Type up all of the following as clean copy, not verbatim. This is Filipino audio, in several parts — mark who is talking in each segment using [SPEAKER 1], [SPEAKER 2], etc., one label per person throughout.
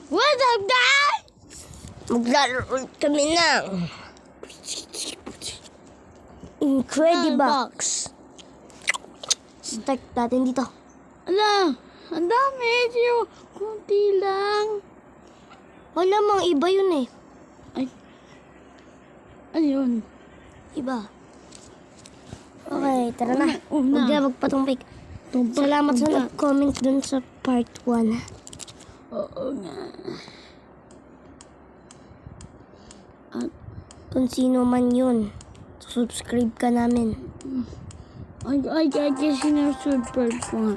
[SPEAKER 1] What up, guys? Maglalaro kami ng Incredibox. Start natin dito.
[SPEAKER 2] Ala, ang dami. Kunti lang.
[SPEAKER 1] Wala mang iba yun eh.
[SPEAKER 2] Ayun.
[SPEAKER 1] Iba. Okay, tara na.
[SPEAKER 2] Una.
[SPEAKER 1] Huwag na magpatumpik. Salamat sa nag-comment dun sa part 1.
[SPEAKER 2] Oo nga.
[SPEAKER 1] Kung sino man yun, subscribe ka namin.
[SPEAKER 2] Ay, sinusupport ko nga.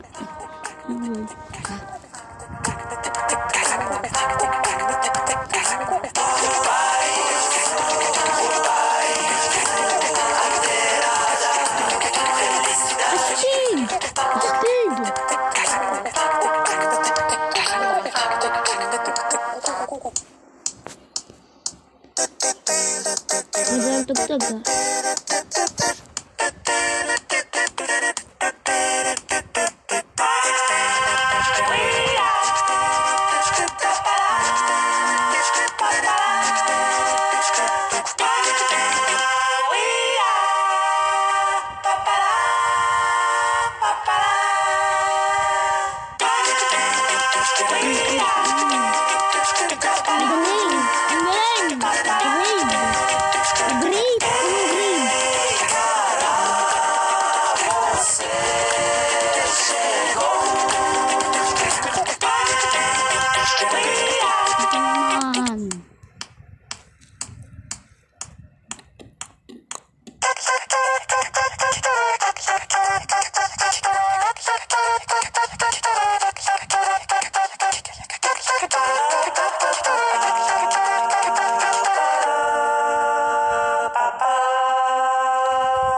[SPEAKER 1] Magandang tugtog ha.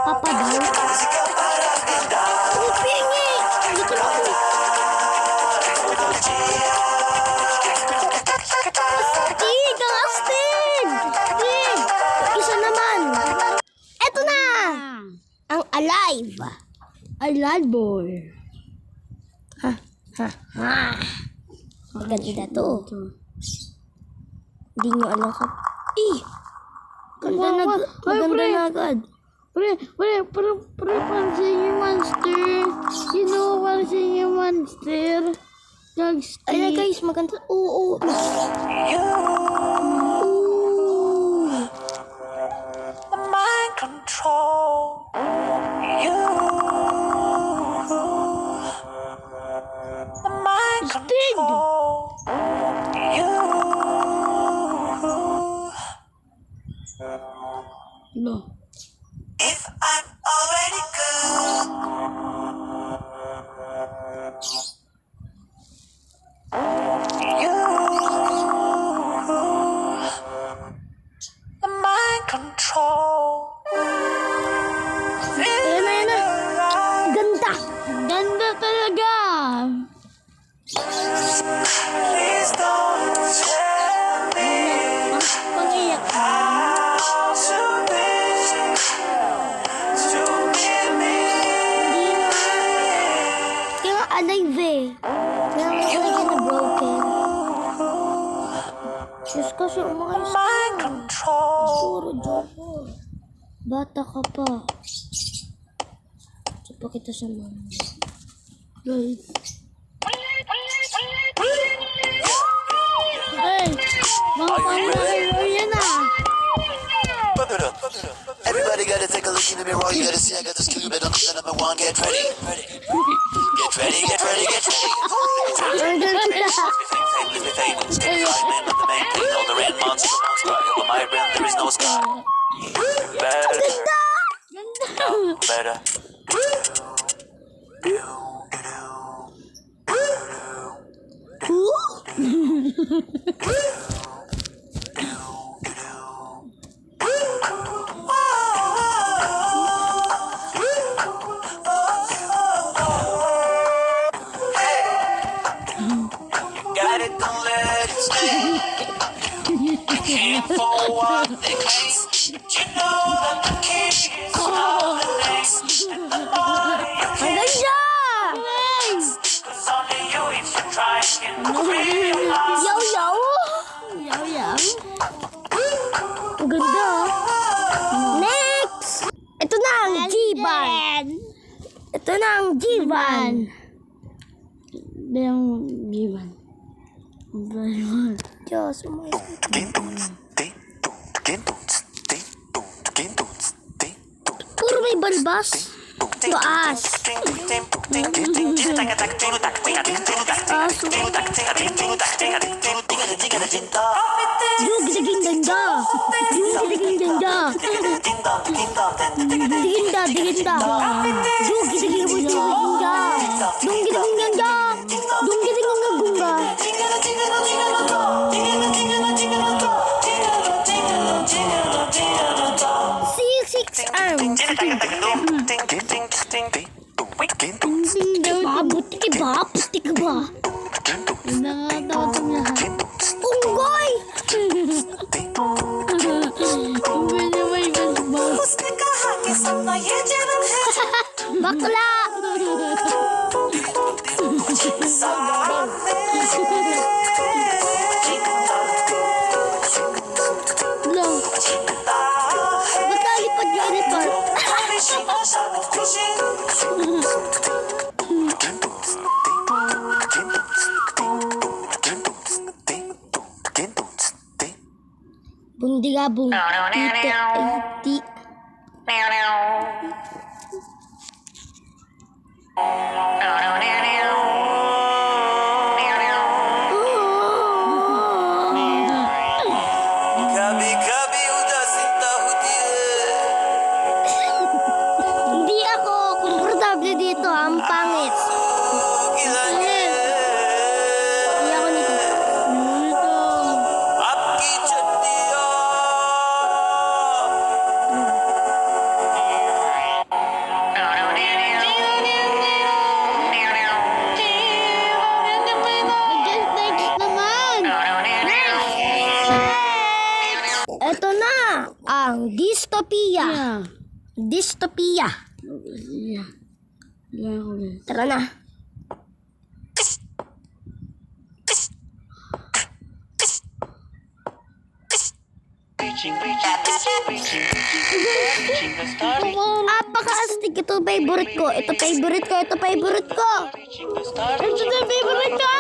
[SPEAKER 1] Papa daw. Pingi! Dito na ako. Astig! Ang astig! Astig! Isa naman. Eto na! Ang alive.
[SPEAKER 2] Alive boy.
[SPEAKER 1] Maganda to. Hindi nyo alam ka. Maganda na agad.
[SPEAKER 2] Pansin yung monster. Sino pansin yung monster?
[SPEAKER 1] Ay na guys, maganda. Oo.
[SPEAKER 3] The mind control you. The mind control you.
[SPEAKER 2] No.
[SPEAKER 3] If I'm already good, you. The mind control.
[SPEAKER 1] Ayan na. Ganda.
[SPEAKER 2] Ganda talaga.
[SPEAKER 3] Please don't tell me
[SPEAKER 2] Pangiyak.
[SPEAKER 3] how to be. To give me.
[SPEAKER 1] Kaya nga alive eh. Kaya nga talaga na broken. Diyos kasi umayos ka.
[SPEAKER 3] Mind control.
[SPEAKER 1] Puro joke. Bata ka pa. Sipa kita sa mama.
[SPEAKER 2] Guys. Hey, mga pamilya yan ah.
[SPEAKER 4] Everybody gotta take a look in the mirror. You gotta see I got the skill. You better understand I'm one. Get ready. Get ready. Get ready. Get ready. With me fade. I'm the main thing. All the red monster. Over my realm there is no scar. Better. Better.
[SPEAKER 3] Got it, don't let it stay. Came for what they claim. You know that the king is all the next. And the more you
[SPEAKER 1] Ang ganda!
[SPEAKER 3] cause only you if you try can realize.
[SPEAKER 1] Yo! Ito na ang G1.
[SPEAKER 2] Ito yung G1.
[SPEAKER 1] Diyos, umay. Puro may balbas. Taas. Yung gisaging ganda. Yung gisaging ganda. Diginda, diginda. Yung gisaging ganda. Yung gisaging ganda. Yung gisaging ganda. Six arm. Buti ba? Buti ka ba?
[SPEAKER 2] Nakatawa niya.
[SPEAKER 1] Unggoy!
[SPEAKER 2] Unggoy na may balbas.
[SPEAKER 1] Bakla!
[SPEAKER 2] Lang.
[SPEAKER 1] Ba't nalipad yung report? Bundigabong. Tito. Ti.
[SPEAKER 3] कभी कभी उदासीन होती है
[SPEAKER 1] Hindi ako komportable dito. Ang pangit. Hindi ako nito.
[SPEAKER 3] आपकी चट्टियाँ
[SPEAKER 2] Next naman.
[SPEAKER 1] Ito na ang dystopia.
[SPEAKER 2] Yeah.
[SPEAKER 1] Dystopia.
[SPEAKER 2] Yeah. Yeah, okay.
[SPEAKER 1] Tara na. Apaka-astig. Ito favorite ko. Ito favorite ko. Ito favorite ko.
[SPEAKER 2] Ito na favorite ko!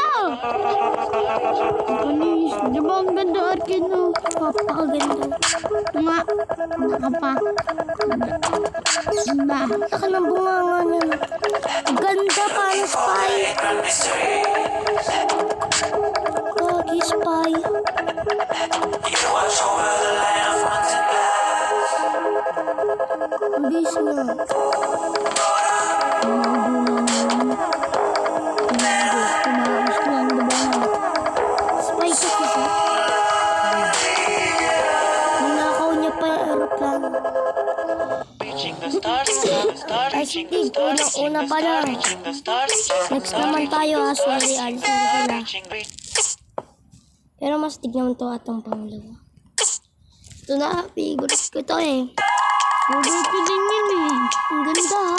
[SPEAKER 2] Panis, di ba ang ganda arcade no?
[SPEAKER 1] Apakaganda.
[SPEAKER 2] Nga, nakapa. Ganda.
[SPEAKER 1] Taka ng bunganga niya. Ganda pa ng spy. Gagi spy.
[SPEAKER 3] You watch over the land of Montana.
[SPEAKER 1] Bis na.
[SPEAKER 2] Tumakas lang, di ba?
[SPEAKER 1] Spy kasi siya. Nanakaw niya pa yung aeroplano. Ay, sige. Una pa lang. Next naman tayo ha. Sorry, alis na sila. Pero mas tignan to atong pangalawa. Ito na, favorite ko to eh.
[SPEAKER 2] Favorite ko din yun eh.
[SPEAKER 1] Ang ganda ha.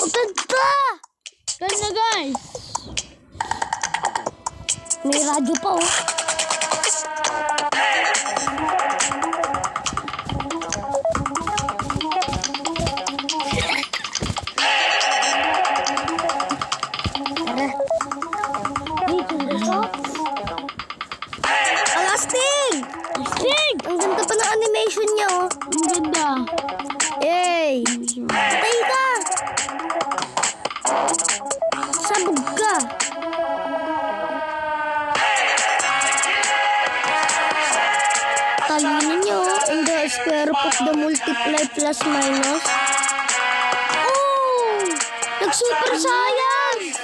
[SPEAKER 1] Ang ganda!
[SPEAKER 2] Ganda guys!
[SPEAKER 1] May radyo pa oh. Tara. Ay, ganda to. Alastig!
[SPEAKER 2] Astig!
[SPEAKER 1] Ang ganda pa ng animation niya oh.
[SPEAKER 2] Ang ganda.
[SPEAKER 1] Hey! Patay ka! Sabog ka! Talino nyo, in the square root of the multiply plus minus. Oh! Nag-super science!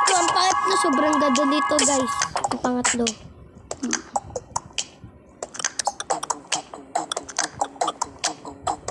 [SPEAKER 1] Ito ang pangit na sobrang ganda dito guys. Ang pangatlo.